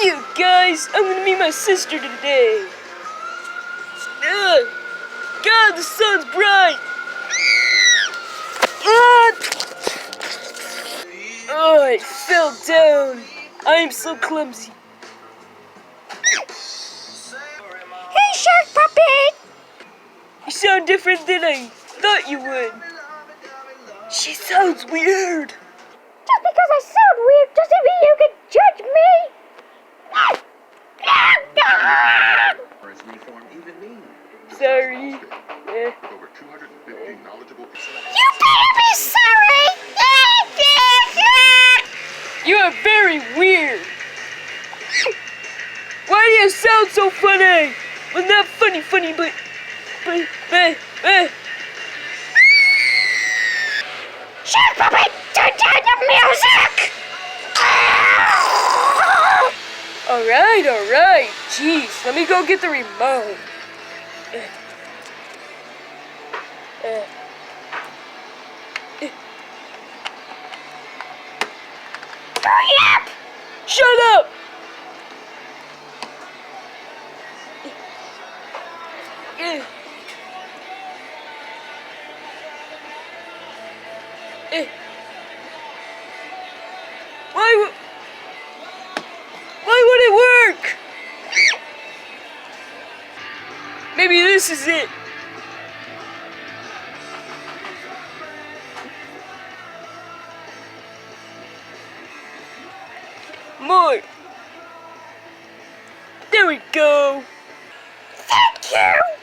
Yeah, guys, I'm gonna meet my sister today. God, the sun's bright. Oh, I fell down. I am so clumsy. Hey, Shark Puppet! You sound different than I thought you would. She sounds weird. Just because I sound weird doesn't mean you can judge me! Or as we form even mean. Sorry. Over 250 knowledgeable You better be sorry! You are very weird. Why do you sound so funny? Well, not funny, but Shark Puppet, turn down the music! Alright. Jeez, let me go get the remote. Hurry up! Shut up! Why would it work? Maybe this is it. More. There we go. Thank you!